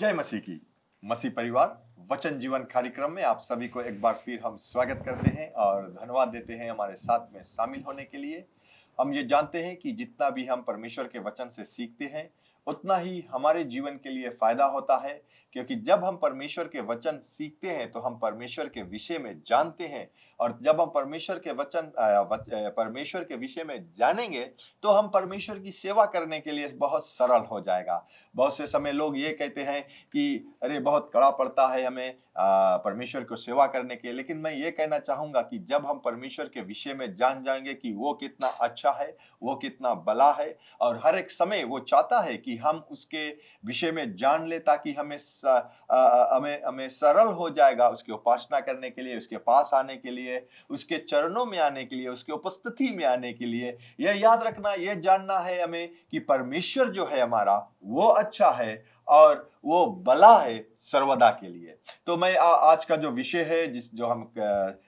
जय मसीह की। मसीह परिवार वचन जीवन कार्यक्रम में आप सभी को एक बार फिर हम स्वागत करते हैं और धन्यवाद देते हैं हमारे साथ में शामिल होने के लिए। हम ये जानते हैं कि जितना भी हम परमेश्वर के वचन से सीखते हैं उतना ही हमारे जीवन के लिए फायदा होता है, क्योंकि जब हम परमेश्वर के वचन सीखते हैं तो हम परमेश्वर के विषय में जानते हैं, और जब हम परमेश्वर के विषय में जानेंगे तो हम परमेश्वर की सेवा करने के लिए बहुत सरल हो जाएगा। बहुत से समय लोग ये कहते हैं कि अरे बहुत कड़ा पड़ता है हमें परमेश्वर को सेवा करने के, लेकिन मैं ये कहना चाहूंगा कि जब हम परमेश्वर के विषय में जान जाएंगे कि वो कितना अच्छा है, वो कितना भला है, और हर एक समय वो चाहता है कि हम उसके विषय में जान ले, ताकि हमें सरल हो जाएगा उसकी उपासना करने के लिए, उसके पास आने के लिए, उसके चरणों में आने के लिए, उसके उपस्थिति में आने के लिए। यह याद रखना, यह जानना है हमें कि परमेश्वर जो है हमारा वो अच्छा है और वो भला है सर्वदा के लिए। तो मैं आज का जो विषय है जो हम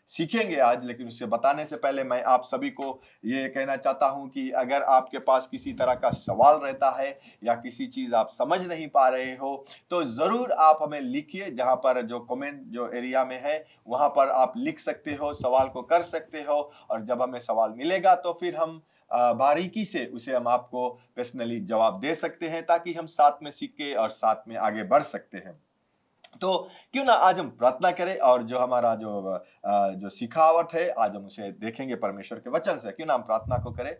सीखेंगे आज, लेकिन उससे बताने से पहले मैं आप सभी को ये कहना चाहता हूं कि अगर आपके पास किसी तरह का सवाल रहता है या किसी चीज आप समझ नहीं पा रहे हो तो जरूर आप हमें लिखिए। जहां पर जो कमेंट जो एरिया में है वहां पर आप लिख सकते हो, सवाल को कर सकते हो, और जब हमें सवाल मिलेगा तो फिर हम बारीकी से उसे हम आपको पर्सनली जवाब दे सकते हैं, ताकि हम साथ में सीखे और साथ में आगे बढ़ सकते हैं। तो क्यों ना आज हम प्रार्थना करें और जो हमारा जो सिखावट है आज हम उसे देखेंगे परमेश्वर के वचन से। क्यों ना हम प्रार्थना को करें।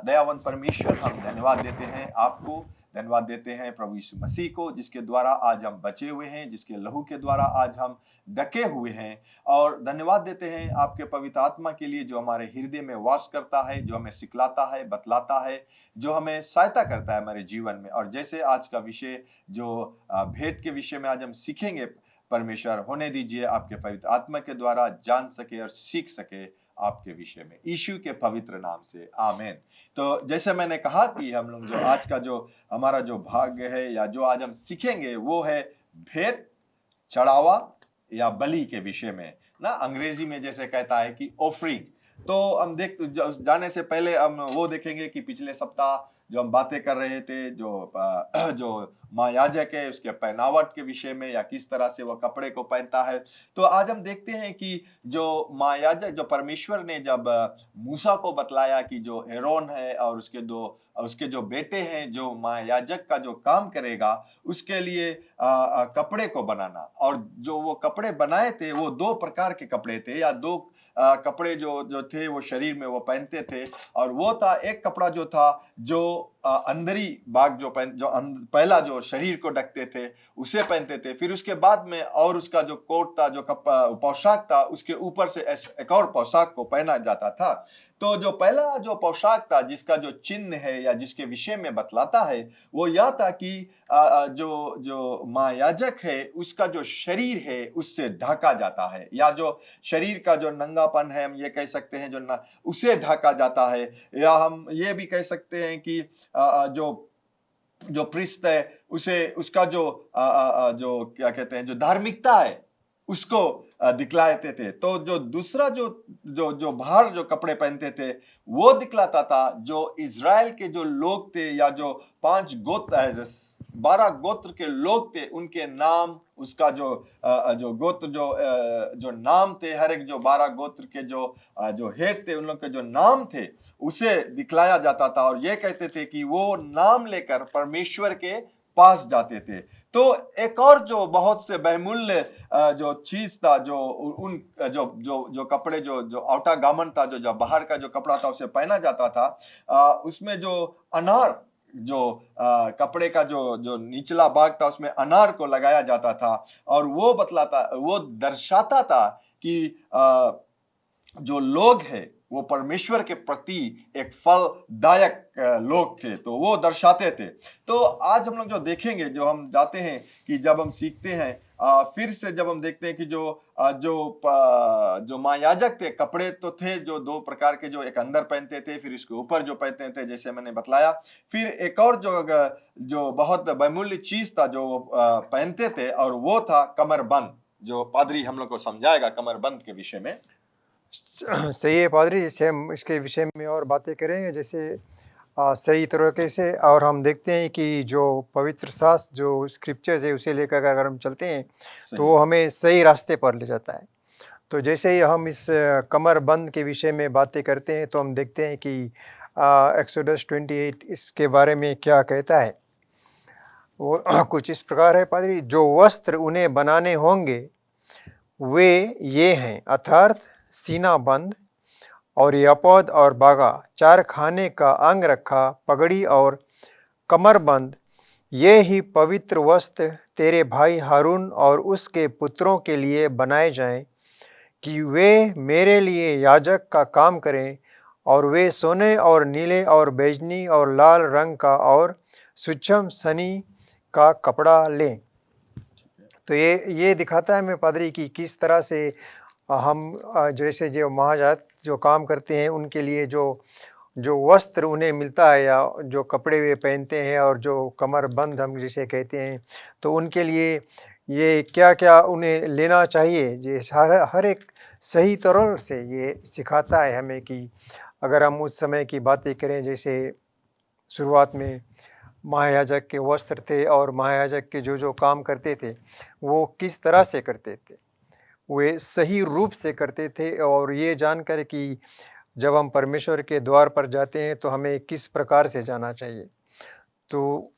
दयावान परमेश्वर, हम धन्यवाद देते हैं आपको, धन्यवाद देते हैं प्रभु यीशु मसीह को, जिसके द्वारा आज हम बचे हुए हैं, जिसके लहू के द्वारा आज हम ढके हुए हैं। और धन्यवाद देते हैं आपके पवित्र आत्मा के लिए जो हमारे हृदय में वास करता है, जो हमें सिखलाता है, बतलाता है, जो हमें सहायता करता है हमारे जीवन में। और जैसे आज का विषय जो भेंट के विषय में आज हम सीखेंगे, परमेश्वर होने दीजिए आपके पवित्र आत्मा के द्वारा जान सके और सीख सके आपके विषय में, यीशु के पवित्र नाम से आमीन। तो जैसे मैंने कहा कि हम लोग जो आज का जो हमारा जो भाग है या जो आज हम सीखेंगे वो है भेंट, चढ़ावा या बलि के विषय में ना। अंग्रेजी में जैसे कहता है कि ऑफरिंग। तो हम जाने से पहले हम वो देखेंगे कि पिछले सप्ताह जो हम बातें कर रहे थे जो महायाजक है उसके पहनावट के विषय में, या किस तरह से वह कपड़े को पहनता है। तो आज हम देखते हैं कि जो महायाजक, जो परमेश्वर ने जब मूसा को बतलाया कि जो हेरोन है और उसके जो बेटे हैं जो महायाजक का जो काम करेगा उसके लिए कपड़े को बनाना, और जो वो कपड़े बनाए थे वो दो प्रकार के कपड़े थे, या दो कपड़े जो थे वो शरीर में वो पहनते थे। और वो था एक कपड़ा जो था जो अंदरी भाग पहला जो शरीर को ढकते थे उसे पहनते थे। फिर उसके बाद में और उसका जो कोट था, जो पोशाक था, उसके ऊपर से एक और पोशाक को पहना जाता था। तो जो पहला जो पोशाक था जिसका जो चिन्ह है या जिसके विषय में बतलाता है वो यह था कि जो महायाजक है उसका जो शरीर है उससे ढका जाता है, या जो शरीर का जो नंगापन है हम ये कह सकते हैं उसे ढका जाता है। या हम ये भी कह सकते हैं कि जो प्रीस्ट है उसका जो क्या कहते हैं जो धार्मिकता है उसको दिखलाते थे। तो जो दूसरा जो बाहर जो कपड़े पहनते थे वो दिखलाता था जो इज़राइल के जो लोग थे, या जो 12 गोत्र के लोग थे, उनके नाम, उसका जो गोत्र जो नाम थे, हर एक जो 12 गोत्र के जो हेड थे उन लोग के जो नाम थे उसे दिखलाया जाता था। और ये कहते थे कि वो नाम लेकर परमेश्वर के पास जाते थे। तो एक और जो बहुत से बहुमूल्य जो चीज था, जो कपड़े जो आउटर गारमेंट था, जो बाहर का जो कपड़ा था उसे पहना जाता था, उसमें जो अनार, जो कपड़े का जो निचला भाग था उसमें अनार को लगाया जाता था। और वो दर्शाता था कि जो लोग हैं वो परमेश्वर के प्रति एक फलदायक लोग थे, तो वो दर्शाते थे। तो आज हम लोग जो देखेंगे, जो हम जाते हैं कि जब हम सीखते हैं फिर से, जब हम देखते हैं कि जो महायाजक थे, कपड़े तो थे जो दो प्रकार के, जो एक अंदर पहनते थे, फिर इसके ऊपर जो पहनते थे जैसे मैंने बतलाया। फिर एक और जो बहुत बहुमूल्य चीज था जो पहनते थे, और वो था कमरबंद, जो पादरी हम लोग को समझाएगा कमरबंद के विषय में। सही है पादरी, जैसे हम इसके विषय में और बातें करेंगे। जैसे सही तरीके से। और हम देखते हैं कि जो पवित्र शास्त्र जो स्क्रिप्चर्स है उसे लेकर अगर हम चलते हैं तो सही वो हमें सही रास्ते पर ले जाता है। तो जैसे ही हम इस कमर बंद के विषय में बातें करते हैं तो हम देखते हैं कि एक्सोडस 28 इसके बारे में क्या कहता है। वो कुछ इस प्रकार है पादरी, जो वस्त्र उन्हें बनाने होंगे वे ये हैं, अर्थात सीना बंद और यपौद और बागा, चार खाने का अंग रखा, पगड़ी और कमरबंद, ये ही पवित्र वस्त्र तेरे भाई हारून और उसके पुत्रों के लिए बनाए जाएं, कि वे मेरे लिए याजक का काम करें, और वे सोने और नीले और बैंगनी और लाल रंग का और सूक्ष्म सनी का कपड़ा लें। तो ये दिखाता है मैं पादरी कि किस तरह से हम जैसे जो महाजात जो काम करते हैं उनके लिए जो जो वस्त्र उन्हें मिलता है या जो कपड़े वे पहनते हैं और जो कमरबंद हम जिसे कहते हैं, तो उनके लिए ये क्या-क्या उन्हें लेना चाहिए, ये हर एक सही तरह से ये सिखाता है हमें कि अगर हम उस समय की बातें करें, जैसे शुरुआत में महायाजक के वस्त्र थे और महायाजक के जो काम करते थे, वो किस तरह से करते थे। वे सही रूप से करते थे और ये जानकर कि जब हम परमेश्वर के द्वार पर जाते हैं तो हमें किस प्रकार से जाना चाहिए। तो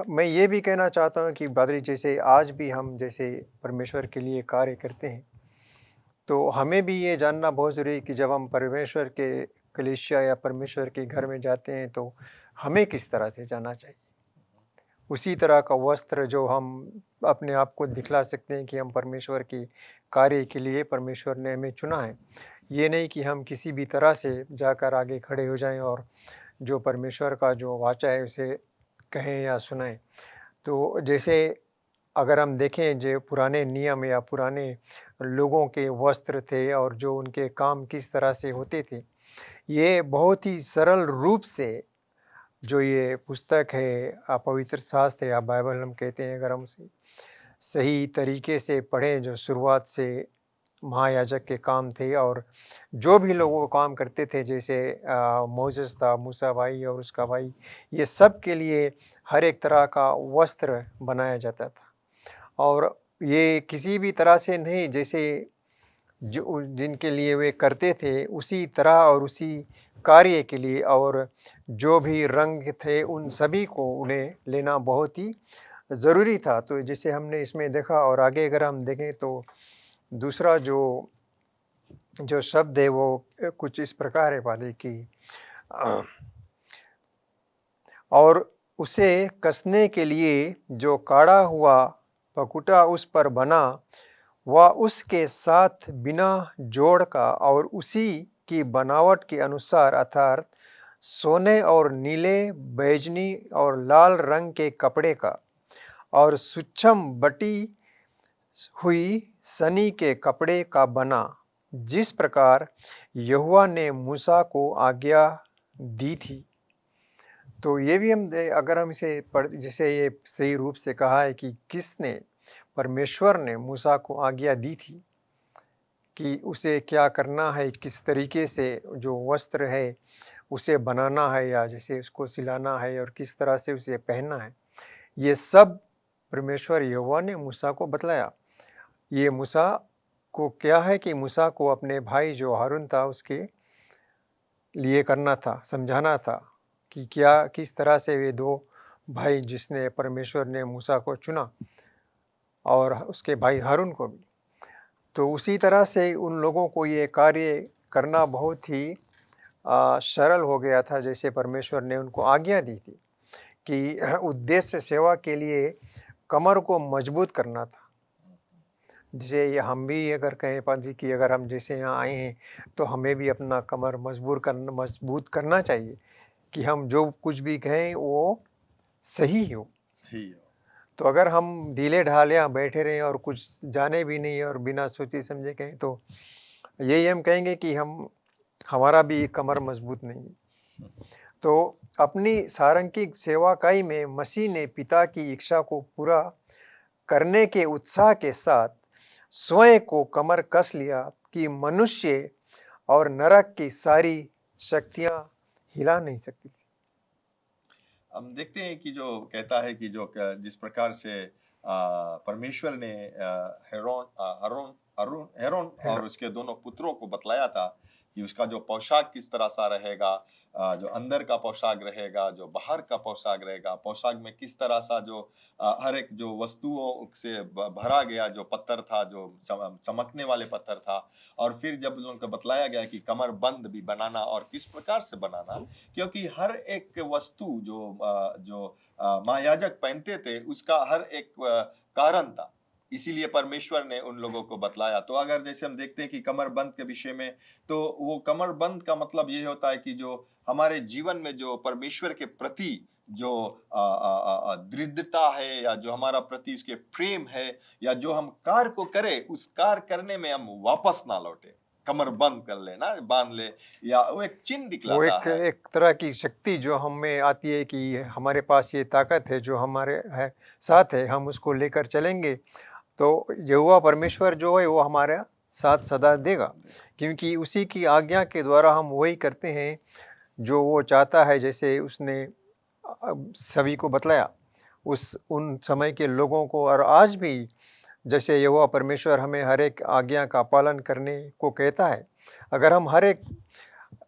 मैं ये भी कहना चाहता हूँ कि पादरी जैसे आज भी हम जैसे परमेश्वर के लिए कार्य करते हैं, तो हमें भी ये जानना बहुत ज़रूरी है कि जब हम परमेश्वर के कलीसिया या परमेश्वर के घर में जाते हैं तो हमें किस तरह से जाना चाहिए। उसी तरह का वस्त्र जो हम अपने आप को दिखला सकते हैं कि हम परमेश्वर के कार्य के लिए परमेश्वर ने हमें चुना है। ये नहीं कि हम किसी भी तरह से जाकर आगे खड़े हो जाएं और जो परमेश्वर का जो वाचा है उसे कहें या सुनाएं। तो जैसे अगर हम देखें जो पुराने नियम या पुराने लोगों के वस्त्र थे और जो उनके काम किस तरह से होते थे, ये बहुत ही सरल रूप से जो ये पुस्तक है पवित्र शास्त्र या बाइबल हम कहते हैं, अगर हम उसे सही तरीके से पढ़ें, जो शुरुआत से महायाजक के काम थे और जो भी लोग वो काम करते थे, जैसे मोसेस था, मूसा भाई और उसका भाई, ये सब के लिए हर एक तरह का वस्त्र बनाया जाता था। और ये किसी भी तरह से नहीं, जैसे जो जिनके लिए वे करते थे उसी तरह और उसी कार्य के लिए, और जो भी रंग थे उन सभी को उन्हें लेना बहुत ही ज़रूरी था। तो जैसे हमने इसमें देखा, और आगे अगर हम देखें तो दूसरा जो जो शब्द है वो कुछ इस प्रकार है पादरी कि और उसे कसने के लिए जो काढ़ा हुआ पकुटा उस पर बना, वह उसके साथ बिना जोड़ का और उसी की बनावट के अनुसार, अर्थात सोने और नीले, बैंगनी और लाल रंग के कपड़े का और सूक्ष्म बटी हुई सनी के कपड़े का बना, जिस प्रकार यहोवा ने मूसा को आज्ञा दी थी। तो ये भी हम अगर हम इसे पढ़, जैसे ये सही रूप से कहा है कि किसने, परमेश्वर ने मूसा को आज्ञा दी थी कि उसे क्या करना है, किस तरीके से जो वस्त्र है उसे बनाना है या जैसे उसको सिलाना है और किस तरह से उसे पहनना है, ये सब परमेश्वर यहोवा ने मूसा को बतलाया। ये मूसा को क्या है कि मूसा को अपने भाई जो हारून था उसके लिए करना था, समझाना था कि क्या किस तरह से वे दो भाई, जिसने परमेश्वर ने मूसा को चुना और उसके भाई हारून को भी, तो उसी तरह से उन लोगों को ये कार्य करना बहुत ही सरल हो गया था, जैसे परमेश्वर ने उनको आज्ञा दी थी कि उद्देश्य सेवा के लिए कमर को मजबूत करना था। जैसे ये हम भी अगर कहें पादरी कि अगर हम जैसे यहाँ आए हैं तो हमें भी अपना कमर मजबूत करना चाहिए कि हम जो कुछ भी कहें वो सही हो। सही है। तो अगर हम ढीले ढाल यहाँ बैठे रहें और कुछ जाने भी नहीं और बिना सोचे समझे कहें, तो यही हम कहेंगे कि हमारा भी कमर मजबूत नहीं है। तो अपनी सारंगिक सेवाकाई में मसीह ने पिता की इच्छा को पूरा करने के उत्साह के साथ स्वयं को कमर कस लिया कि मनुष्य और नरक की सारी शक्तियां हिला नहीं सकती थी। हम देखते हैं कि जो कहता है कि जिस प्रकार से परमेश्वर ने हेरोन अरुण अरुण हेरोन और उसके दोनों पुत्रों को बतलाया था कि उसका जो पोशाक किस तरह सा रहेगा, जो अंदर का पोशाक रहेगा, जो बाहर का पोशाक रहेगा, पोशाक में किस तरह सा जो हर एक जो वस्तुओं से भरा गया जो पत्थर था, जो चमकने वाले पत्थर था, और फिर जब उनको बतलाया गया कि कमर बंद भी बनाना और किस प्रकार से बनाना, क्योंकि हर एक वस्तु जो महायाजक पहनते थे उसका हर एक कारण था, इसीलिए परमेश्वर ने उन लोगों को बतलाया। तो अगर जैसे हम देखते हैं कि कमरबंद के विषय में, तो वो कमरबंद का मतलब ये होता है कि जो हमारे जीवन में जो परमेश्वर के प्रति जो दृढ़ता है, या जो हमारा प्रति उसके प्रेम है, या जो हम कार्य को करें उस कार्य करने में हम वापस ना लौटे, कमर बंद कर ले ना, बांध ले, या वो एक चिन्ह वो दिखलाता है। एक तरह की शक्ति जो हमें आती है कि हमारे पास ये ताकत है जो हमारे है साथ है, हम उसको लेकर चलेंगे तो यहोवा परमेश्वर जो है वो हमारा साथ सदा देगा, क्योंकि उसी की आज्ञा के द्वारा हम वही करते हैं जो वो चाहता है। जैसे उसने सभी को बतलाया उस उन समय के लोगों को, और आज भी जैसे यहोवा परमेश्वर हमें हर एक आज्ञा का पालन करने को कहता है। अगर हम हर एक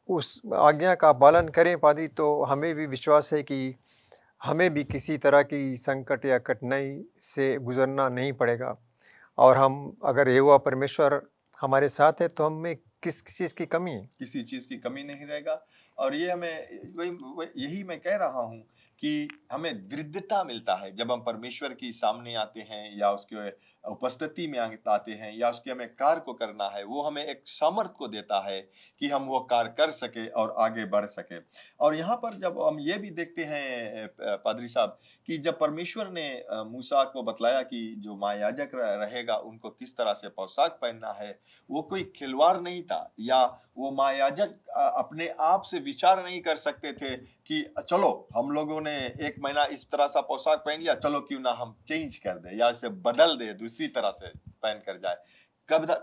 उस आज्ञा का पालन करें पादी, तो हमें भी विश्वास है कि हमें भी किसी तरह की संकट या कठिनाई से गुजरना नहीं पड़ेगा। और हम अगर यहोवा परमेश्वर हमारे साथ है तो हमें किस चीज़ की कमी है? किसी चीज की कमी नहीं रहेगा। और ये यही मैं कह रहा हूँ कि हमें दृढ़ता मिलता है जब हम परमेश्वर की सामने आते हैं, या उसके उपस्थिति में आते हैं, या उसके हमें कार्य को करना है, वो हमें एक सामर्थ को देता है कि हम वो कार्य कर सके और आगे बढ़ सके। और यहाँ पर जब हम ये भी देखते हैं पादरी साहब, कि जब परमेश्वर ने मूसा को बतलाया कि जो महायाजक रहेगा उनको किस तरह से पोशाक पहनना है, वो कोई खिलवाड़ नहीं था, या वो महायाजक अपने आप से विचार नहीं कर सकते थे कि चलो हम लोगों ने एक महीना इस तरह सा पोशाक पहन लिया, चलो क्यों ना हम चेंज कर दे या इसे बदल दे, दूसरी तरह से पहन कर जाए।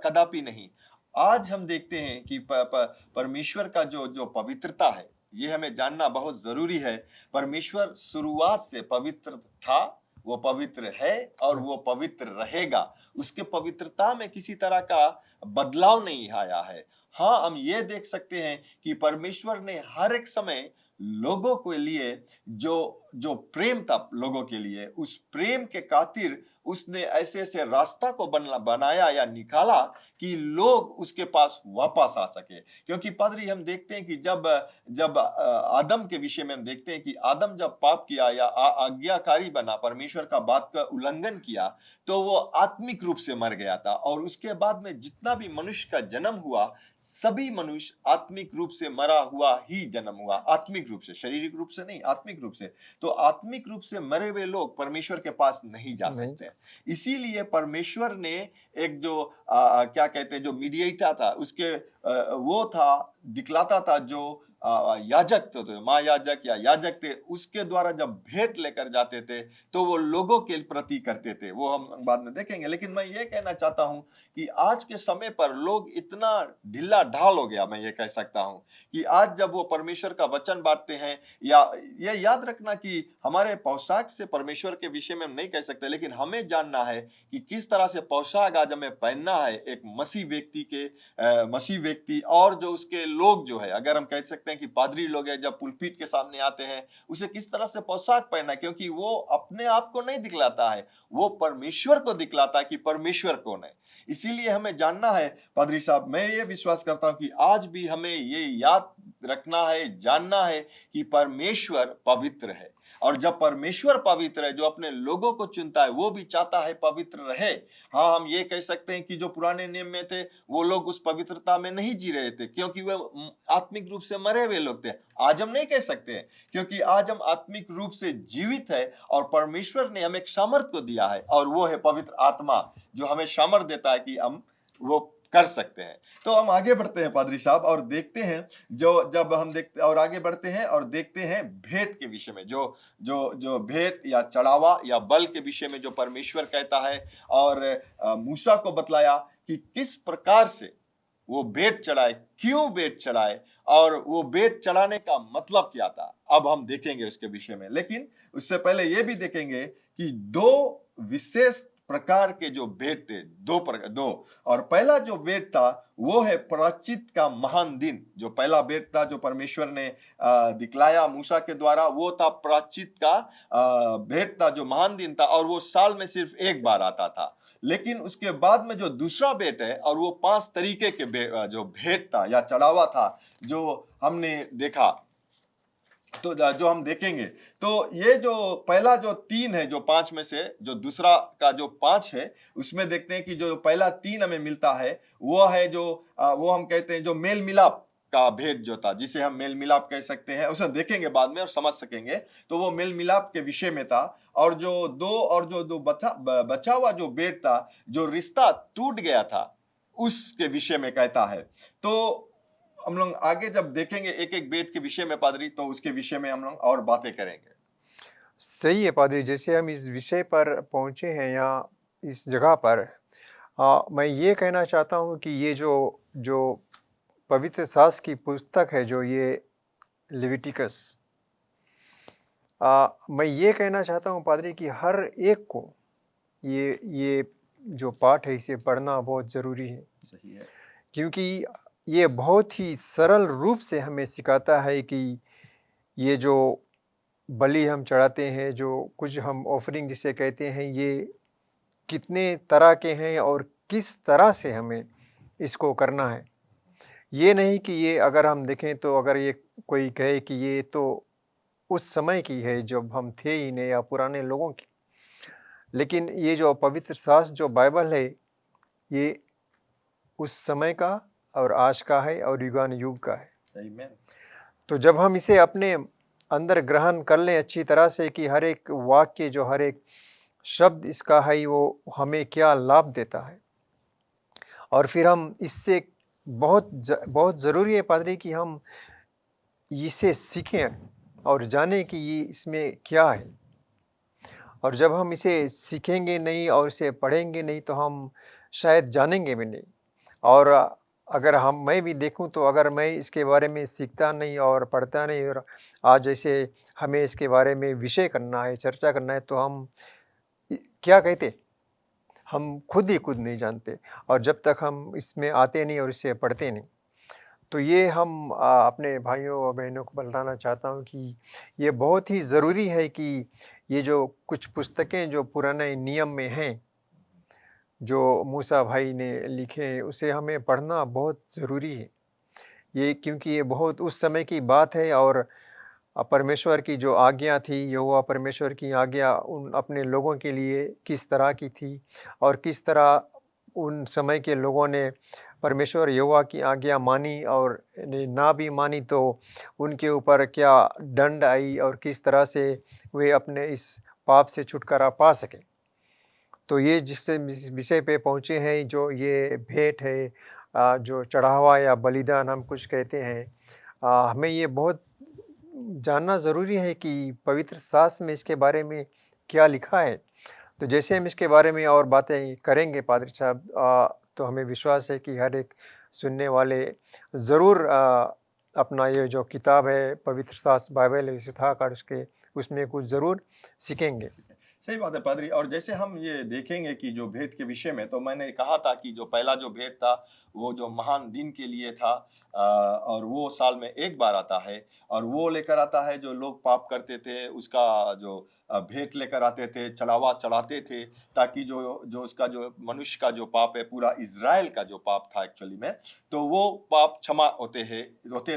कदापि नहीं। आज हम देखते हैं कि परमेश्वर का जो पवित्रता है, ये हमें जानना बहुत जरूरी है। परमेश्वर शुरुआत से पवित्र था, वो पवित्र है और वो पवित्र रहेगा। उसके पवित्रता में किसी तरह का बदलाव नहीं आया है। हाँ, हम ये देख सकते हैं कि परमेश्वर ने हर एक समय लोगों के लिए जो प्रेम था लोगों के लिए, उस प्रेम के खातिर उसने ऐसे ऐसे रास्ता को बनाया या निकाला कि लोग उसके पास वापस आ सके। क्योंकि पादरी हम देखते हैं कि जब आदम के विषय में हम देखते हैं कि आदम जब पाप किया या आज्ञाकारी बना, परमेश्वर का बात का उल्लंघन किया, तो वो आत्मिक रूप से मर गया था। और उसके बाद में जितना भी मनुष्य का जन्म हुआ, सभी मनुष्य आत्मिक रूप से मरा हुआ ही जन्म हुआ, आत्मिक रूप से, शारीरिक रूप से नहीं, आत्मिक रूप से। तो आत्मिक रूप से मरे हुए लोग परमेश्वर के पास नहीं जा सकते। इसीलिए परमेश्वर ने एक जो क्या कहते हैं, जो मीडिएटर था, उसके वो था, दिखलाता था, जो याजक थे, महायाजक या याजक थे, उसके द्वारा जब भेंट लेकर जाते थे तो वो लोगों के प्रति करते थे। वो हम बाद में देखेंगे। लेकिन मैं ये कहना चाहता हूं कि आज के समय पर लोग इतना ढीला ढाल हो गया, मैं ये कह सकता हूं कि आज जब वो परमेश्वर का वचन बांटते हैं, या ये याद रखना कि हमारे पोशाक से परमेश्वर के विषय में हम नहीं कह सकते, लेकिन हमें जानना है कि किस तरह से पोशाक आज हमें पहनना है एक मसीह व्यक्ति और जो उसके लोग जो है, अगर हम कह सकते हैं कि पादरी लोग हैं, जब पुलपीट के सामने आते हैं उसे किस तरह से पोशाक पहनना है, क्योंकि वो अपने आप को नहीं दिखलाता है, वो परमेश्वर को दिखलाता है कि परमेश्वर कौन है। इसीलिए हमें जानना है पादरी साहब, मैं ये विश्वास करता हूं कि आज भी हमें ये याद रखना है, जानना है कि परमेश्वर पवित्र है। और जब परमेश्वर पवित्र है, जो अपने लोगों को चुनता है, वो भी चाहता है पवित्र रहे। हाँ, हम ये कह सकते हैं कि जो पुराने नियम में थे वो लोग उस पवित्रता में नहीं जी रहे थे, क्योंकि वे आत्मिक रूप से मरे हुए लोग थे। आज हम नहीं कह सकते हैं, क्योंकि आज हम आत्मिक रूप से जीवित है और परमेश्वर ने हमें एक सामर्थ को दिया है, और वो है पवित्र आत्मा, जो हमें सामर्थ देता है कि हम वो कर सकते हैं। तो हम आगे बढ़ते हैं पादरी साहब, और देखते हैं जब हम देखते और आगे बढ़ते हैं और देखते हैं भेंट के विषय में, जो भेंट या चढ़ावा या बल के विषय में जो परमेश्वर कहता है, और मूसा को बतलाया कि किस प्रकार से वो भेंट चढ़ाए, क्यों भेंट चढ़ाए और वो भेंट चढ़ाने का मतलब क्या था, अब हम देखेंगे उसके विषय में। लेकिन उससे पहले ये भी देखेंगे कि दो विशेष प्रकार के जो भेंट थे, दो। और पहला जो भेंट था वो है प्रायश्चित का महान दिन। जो पहला भेंट था जो परमेश्वर ने दिखलाया मूसा के द्वारा, वो था प्रायश्चित का भेंट था, जो महान दिन था, और वो साल में सिर्फ एक बार आता था। लेकिन उसके बाद में जो दूसरा भेंट है, और वो 5 तरीके के जो भेंट था या चढ़ावा था जो हमने देखा, तो जो हम देखेंगे, तो ये जो पहला जो 3 है, जो 5 में से जो दूसरा का जो 5 है, उसमें देखते हैं कि जो पहला 3 हमें मिलता है वो है जो वो हम कहते हैं जो मेल मिलाप का भेंट जो था, जिसे हम मेल मिलाप कह सकते हैं, उसे देखेंगे बाद में और समझ सकेंगे। तो वो मेल मिलाप के विषय में था। और जो बचा हुआ जो भेंट था, जो रिश्ता टूट गया था, उसके विषय में कहता है। तो हम लोग आगे जब देखेंगे एक एक भेंट के विषय में पादरी, तो उसके विषय में हम लोग और बातें करेंगे। सही है पादरी, जैसे हम इस विषय पर पहुँचे हैं या इस जगह पर, मैं ये कहना चाहता हूँ कि ये जो जो पवित्र शास्त्र की पुस्तक है, जो ये लेविटिकस, मैं ये कहना चाहता हूँ पादरी कि हर एक को ये जो पाठ है इसे पढ़ना बहुत ज़रूरी है। सही है। क्योंकि ये बहुत ही सरल रूप से हमें सिखाता है कि ये जो बलि हम चढ़ाते हैं, जो कुछ हम ऑफरिंग जिसे कहते हैं, ये कितने तरह के हैं और किस तरह से हमें इसको करना है। ये नहीं कि ये अगर हम देखें तो अगर ये कोई कहे कि ये तो उस समय की है जब हम थे ही नहीं, या पुराने लोगों की। लेकिन ये जो पवित्र शास्त्र जो बाइबल है, ये उस समय का और आज का है और युगानुयुग का है। आमीन। तो जब हम इसे अपने अंदर ग्रहण कर लें अच्छी तरह से कि हर एक वाक्य, जो हर एक शब्द इसका है, वो हमें क्या लाभ देता है, और फिर हम इससे बहुत ज़रूरी है पादरी कि हम इसे सीखें और जानें कि ये इसमें क्या है। और जब हम इसे सीखेंगे नहीं और इसे पढ़ेंगे नहीं तो हम शायद जानेंगे भी नहीं। और अगर मैं भी देखूं तो अगर मैं इसके बारे में सीखता नहीं और पढ़ता नहीं, और आज जैसे हमें इसके बारे में विषय करना है, चर्चा करना है, तो हम क्या कहते, हम खुद ही खुद नहीं जानते। और जब तक हम इसमें आते नहीं और इसे पढ़ते नहीं, तो ये हम अपने भाइयों और बहनों को बताना चाहता हूँ कि ये बहुत ही ज़रूरी है कि ये जो कुछ पुस्तकें जो पुराने नियम में हैं, जो मूसा भाई ने लिखे हैं, उसे हमें पढ़ना बहुत ज़रूरी है। ये क्योंकि ये बहुत उस समय की बात है, और परमेश्वर की जो आज्ञा थी, यहोवा परमेश्वर की आज्ञा उन अपने लोगों के लिए किस तरह की थी, और किस तरह उन समय के लोगों ने परमेश्वर यहोवा की आज्ञा मानी, और ना भी मानी तो उनके ऊपर क्या दंड आई, और किस तरह से वे अपने इस पाप से छुटकारा पा सके। तो ये जिससे विषय पे पहुँचे हैं, जो ये भेंट है, जो चढ़ावा या बलिदान हम कुछ कहते हैं, हमें ये बहुत जानना ज़रूरी है कि पवित्र शास्त्र में इसके बारे में क्या लिखा है। तो जैसे हम इसके बारे में और बातें करेंगे पादरी साहब, तो हमें विश्वास है कि हर एक सुनने वाले ज़रूर अपना ये जो किताब है, पवित्र शास्त्र बाइबल है, उठाकर उसमें कुछ ज़रूर सीखेंगे। सही बात है पादरी। और जैसे हम ये देखेंगे कि जो भेंट के विषय में, तो मैंने कहा था कि जो पहला जो भेंट था वो जो महान दिन के लिए था, और वो साल में एक बार आता है, और वो लेकर आता है जो लोग पाप करते थे उसका जो भेंट लेकर आते थे, चढ़ावा चढ़ाते थे, ताकि जो जो उसका जो मनुष्य का जो पाप है, पूरा इज़राइल का जो पाप था एक्चुअली में, तो वो पाप क्षमा होते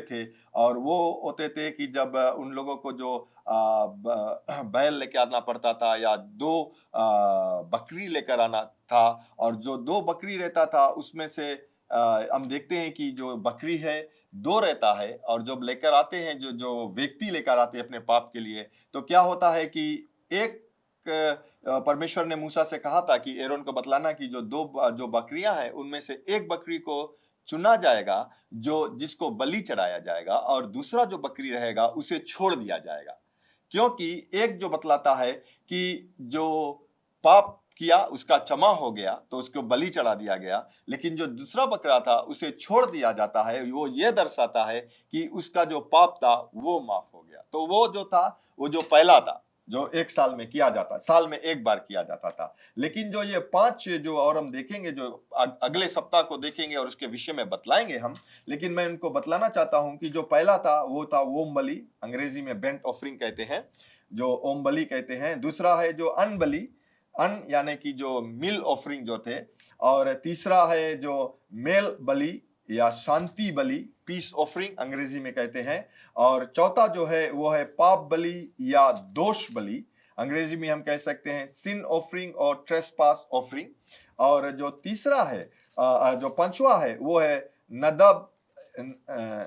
थे। और वो होते थे कि जब उन लोगों को जो बैल लेके आना पड़ता था, या 2 बकरी लेकर आना था, और जो 2 बकरी रहता था उसमें से हम देखते हैं कि जो बकरी है 2 रहता है, और जब लेकर आते हैं जो जो व्यक्ति लेकर आते हैं अपने पाप के लिए, तो क्या होता है कि एक परमेश्वर ने मूसा से कहा था कि एरोन को बतलाना कि जो बकरियां हैं उनमें से एक बकरी को चुना जाएगा जो जिसको बलि चढ़ाया जाएगा, और दूसरा जो बकरी रहेगा उसे छोड़ दिया जाएगा। क्योंकि एक जो बतलाता है कि जो पाप किया, उसका क्षमा हो गया तो उसको बलि चढ़ा दिया गया। लेकिन जो दूसरा बकरा था उसे छोड़ दिया जाता है, वो ये दर्शाता है कि उसका जो पाप था वो माफ हो गया। तो वो जो था, वो जो पहला था जो एक साल में किया जाता, साल में एक बार किया जाता था। लेकिन जो ये 5 जो और हम देखेंगे, जो अगले सप्ताह को देखेंगे और उसके विषय में बतलाएंगे हम, लेकिन मैं उनको बतलाना चाहता हूं कि जो पहला था वो था ओम बलि, अंग्रेजी में बेंट ऑफरिंग कहते हैं, जो ओम बलि कहते हैं। दूसरा है जो अन बलि, अन यानी कि जो मिल ऑफरिंग जो थे। और तीसरा है जो मेल बलि या शांति बलि, पीस ऑफरिंग अंग्रेजी में कहते हैं। और चौथा जो है वो है पाप बलि या दोष बलि, अंग्रेजी में हम कह सकते हैं सिन ऑफरिंग और ट्रेसपास ऑफरिंग। और जो तीसरा है, जो पांचवा है वो है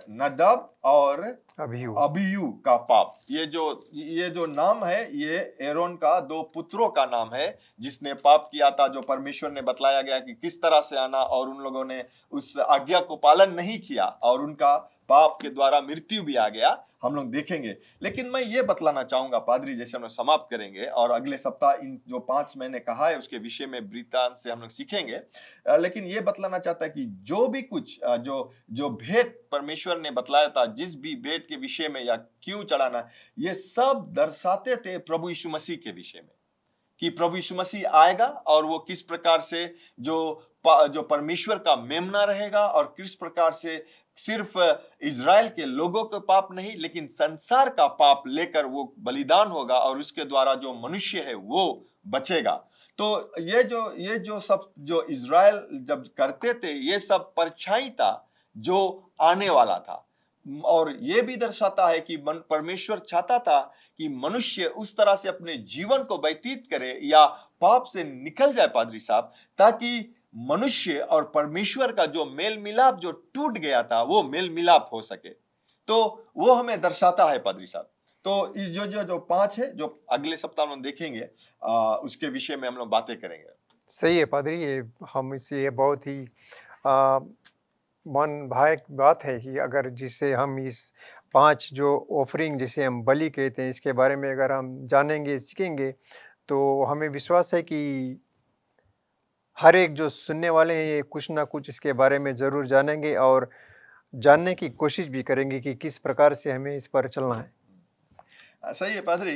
नदाब और अबीयू का पाप। ये जो नाम है, ये एरोन का 2 पुत्रों का नाम है जिसने पाप किया था, जो परमेश्वर ने बतलाया गया कि किस तरह से आना, और उन लोगों ने उस आज्ञा को पालन नहीं किया और उनका पाप के द्वारा मृत्यु भी आ गया, हम लोग देखेंगे। लेकिन मैं ये बतलाना चाहूंगा पादरी, जैसे हम लोग समाप्त करेंगे और अगले सप्ताह इन जो 5 मैंने कहा है उसके विषय में वृत्तांत से हम लोग सीखेंगे। लेकिन ये बतलाना चाहता है कि जो भी कुछ जो भेंट परमेश्वर ने बतलाया था, जिस भी भेंट के विषय में या क्यों चढ़ाना, ये सब दर्शाते थे प्रभु यीशु मसीह के विषय में, कि प्रभु यीशु मसीह आएगा और वो किस प्रकार से जो परमेश्वर का मेमना रहेगा, और किस प्रकार से सिर्फ इज़राइल के लोगों के पाप नहीं लेकिन संसार का पाप लेकर वो बलिदान होगा और उसके द्वारा जो मनुष्य है वो बचेगा। तो ये जो सब जो इज़राइल जब करते थे, ये सब परछाई था जो आने वाला था। और ये भी दर्शाता है कि परमेश्वर चाहता था कि मनुष्य उस तरह से अपने जीवन को व्यतीत करे या पाप से निकल जाए पादरी साहब, ताकि मनुष्य और परमेश्वर का जो मेल मिलाप जो टूट गया था वो मेल मिलाप हो सके। तो वो हमें दर्शाता है पादरी साहब। तो इस जो 5 है जो अगले सप्ताह में देखेंगे, उसके विषय में हम लोग बातें करेंगे। सही है पादरी, ये हम इससे बहुत ही मन भावक बात है कि अगर जिससे हम इस 5 जो ऑफरिंग जिसे हम बलि कहते हैं, इसके बारे में अगर हम जानेंगे, सीखेंगे, तो हमें विश्वास है कि हर एक जो सुनने वाले हैं ये कुछ ना कुछ इसके बारे में ज़रूर जानेंगे और जानने की कोशिश भी करेंगे कि किस प्रकार से हमें इस पर चलना है। सही है पादरी।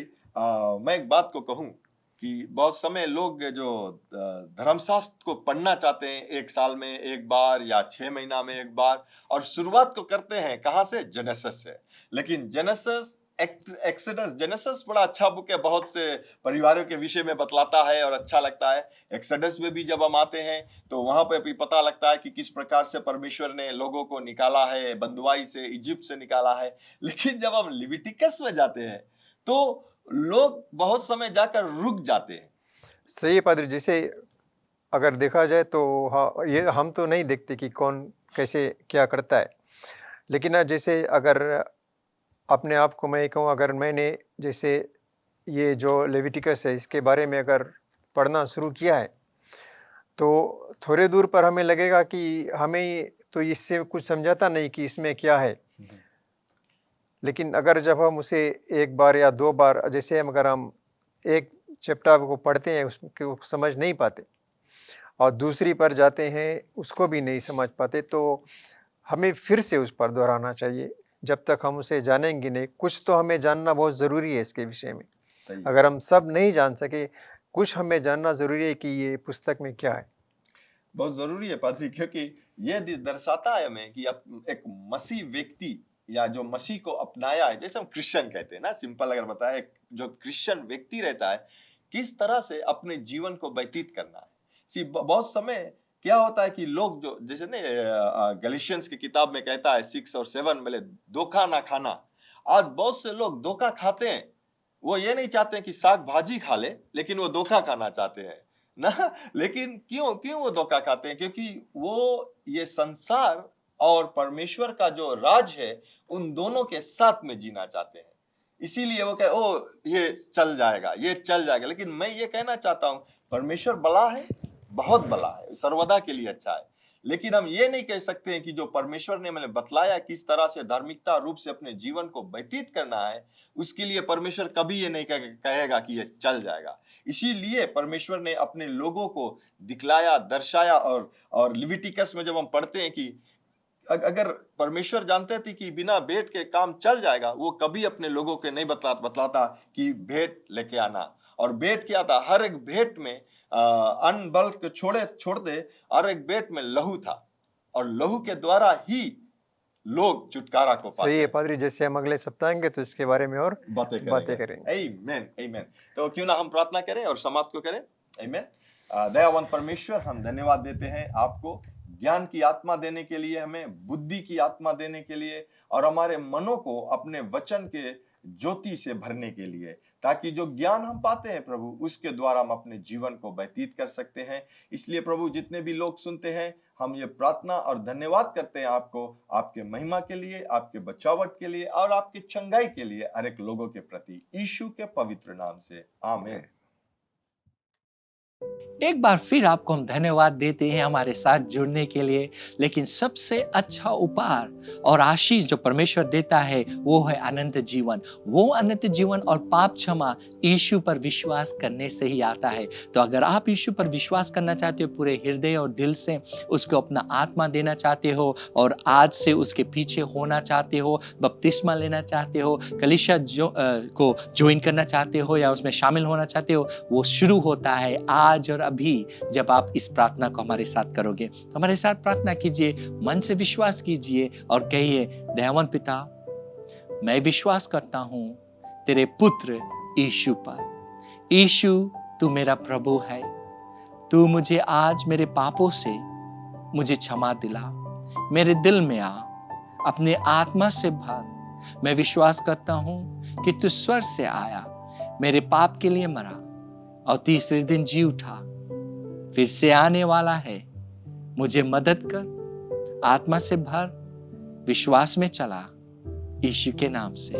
मैं एक बात को कहूं कि बहुत समय लोग जो धर्मशास्त्र को पढ़ना चाहते हैं, 1 साल में एक बार या 6 महीना में एक बार, और शुरुआत को करते हैं कहाँ से? जेनेसिस से। लेकिन जेनेसिस, एक्सोडस, जेनेसिस बड़ा अच्छा बुक है, बहुत से परिवारों के विषय में बतलाता है और अच्छा लगता है। एक्सोडस में भी जब हम आते हैं तो वहां पे भी पता लगता है कि किस प्रकार से परमेश्वर ने लोगों को निकाला है, बंधुआई से, इजिप्ट से निकाला है। लेकिन जब हम लिविटिकस में जाते हैं तो लोग बहुत समय जाकर रुक जाते हैं। सही है पादरी, जैसे अगर देखा जाए तो हाँ, ये हम तो नहीं देखते कि कौन कैसे क्या करता है, लेकिन जैसे अगर अपने आप को मैं कहूँ, अगर मैंने जैसे ये जो लेविटिकस है इसके बारे में अगर पढ़ना शुरू किया है तो थोड़े दूर पर हमें लगेगा कि हमें तो इससे कुछ समझाता नहीं कि इसमें क्या है। लेकिन अगर जब हम उसे 1 बार या 2 बार, जैसे अगर हम एक चैप्टर को पढ़ते हैं उसको समझ नहीं पाते और दूसरी पर जाते हैं उसको भी नहीं समझ पाते, तो हमें फिर से उस पर दोहराना चाहिए जब तक हम उसे जानेंगे नहीं। कुछ तो हमें जानना बहुत ज़रूरी है इसके विषय में। अगर हम सब नहीं जान सके, कुछ हमें जानना ज़रूरी है कि ये पुस्तक में क्या है। बहुत ज़रूरी है पादरी, क्योंकि ये दर्शाता है हमें कि एक मसीह व्यक्ति या जो मसीह को अपनाया है, जैसे हम क्रिश्चियन कहते हैं ना, सिंपल अगर बताए, जो क्रिश्चियन व्यक्ति रहता है किस तरह से अपने जीवन को व्यतीत करना है। बहुत समय क्या होता है कि लोग जो जैसे ना गैलेशियंस की किताब में कहता है 6 और 7 में, धोखा ना खाना। आज बहुत से लोग धोखा खाते हैं, वो ये नहीं चाहते कि साग भाजी खा ले, लेकिन वो धोखा खाना चाहते हैं ना। लेकिन क्यों वो धोखा खाते हैं? क्योंकि वो ये संसार और परमेश्वर का जो राज है उन दोनों के साथ में जीना चाहते हैं। इसीलिए वो कहे ओ ये चल जाएगा। लेकिन मैं ये कहना चाहता हूं, परमेश्वर बड़ा है, बहुत बड़ा है, सर्वदा के लिए अच्छा है। लेकिन हम ये नहीं कह सकते हैं कि जो परमेश्वर ने हमें बतलाया किस तरह से धार्मिकता रूप से अपने जीवन को व्यतीत करना है, उसके लिए परमेश्वर कभी ये नहीं कहेगा कि ये चल जाएगा। इसीलिए परमेश्वर ने अपने लोगों को दिखलाया, दर्शाया। और लिविटिकस में जब हम पढ़ते हैं कि अगर परमेश्वर जानते थे कि बिना भेंट के काम चल जाएगा, वो कभी अपने लोगों के नहीं बतलाता कि भेंट लेके आना। और भेंट क्या था? हर एक भेंट में अन्न बल को छोड़ते हर एक भेंट में लहू था, और लहू के द्वारा ही लोग छुटकारा को पाते। सही है पादरी, जैसे हम अगले सप्ताह आएंगे तो इसके बारे में और बातें करेंगे। आमीन, आमीन। तो क्यों ना हम प्रार्थना करें और समाप्त को करें। आमीन। दयावान परमेश्वर, हम धन्यवाद देते हैं आपको ज्ञान की आत्मा देने के लिए, हमें बुद्धि की आत्मा देने के लिए, और हमारे मनों को अपने वचन के ज्योति से भरने के लिए, ताकि जो ज्ञान हम पाते हैं प्रभु, उसके द्वारा हम अपने जीवन को व्यतीत कर सकते हैं। इसलिए प्रभु, जितने भी लोग सुनते हैं, हम ये प्रार्थना और धन्यवाद करते हैं आपको, आपके महिमा के लिए, आपके बचावट के लिए और आपके चंगाई के लिए हर एक लोगों के प्रति, यीशु के पवित्र नाम से आमीन। एक बार फिर आपको हम धन्यवाद देते हैं हमारे साथ जुड़ने के लिए। लेकिन सबसे अच्छा उपहार और आशीष जो परमेश्वर देता है वो है अनंत जीवन। वो अनंत जीवन और पाप क्षमा यीशु पर विश्वास करने से ही आता है। तो अगर आप यीशु पर विश्वास करना चाहते हो, पूरे हृदय और दिल से उसको अपना आत्मा देना चाहते हो और आज से उसके पीछे होना चाहते हो, बपतिस्मा लेना चाहते हो, कलीसिया को ज्वाइन करना चाहते हो या उसमें शामिल होना चाहते हो, वो शुरू होता है आज और अभी जब आप इस प्रार्थना को हमारे साथ करोगे। तो हमारे साथ प्रार्थना कीजिए, मन से विश्वास कीजिए और कहिए, दयावान पिता, मैं विश्वास करता हूं तेरे पुत्र यीशु पर। यीशु, तू मेरा प्रभु है। तू मुझे आज मेरे पापों से मुझे क्षमा दिला, मेरे दिल में आ, अपने आत्मा से भर। मैं विश्वास करता हूं कि तू स्वर्ग से आया, मेरे पाप के लिए मरा और तीसरे दिन जी उठा, फिर से आने वाला है। मुझे मदद कर, आत्मा से भर, विश्वास में चला, यीशु के नाम से,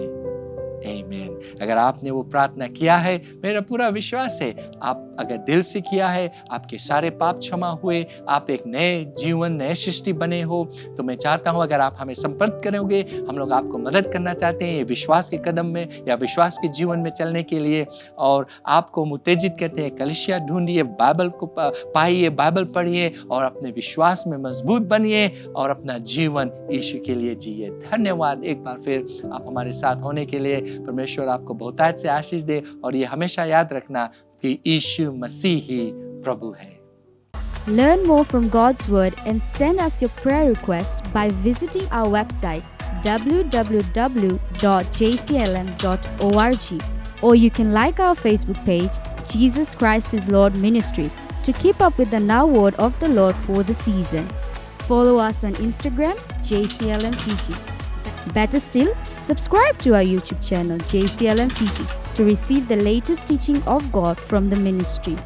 आमीन। अगर आपने वो प्रार्थना किया है, मेरा पूरा विश्वास है आप अगर दिल से किया है, आपके सारे पाप क्षमा हुए, आप एक नए जीवन, नए सृष्टि बने हो। तो मैं चाहता हूं अगर आप हमें संपर्क करोगे, हम लोग आपको मदद करना चाहते हैं विश्वास के कदम में या विश्वास के जीवन में चलने के लिए। और आपको उत्तेजित करते हैं, कलीसिया ढूंढिए, बाइबल को पाइए, बाइबल पढ़िए और अपने विश्वास में मजबूत बनिए और अपना जीवन यीशु के लिए जिए। धन्यवाद एक बार फिर आप हमारे साथ होने के लिए। परमेश्वर आपको बहुतायत से आशीष दे और ये हमेशा याद रखना कि यीशु मसीह ही प्रभु है। Learn more from God's Word and send us your prayer requests by visiting our website www.jclm.org, or you can like our Facebook page, Jesus Christ is Lord Ministries, to keep up with the now word of the Lord for the season. Follow us on Instagram, JCLMPG. Better still, subscribe to our YouTube channel, JCLMPG, to receive the latest teaching of God from the ministry.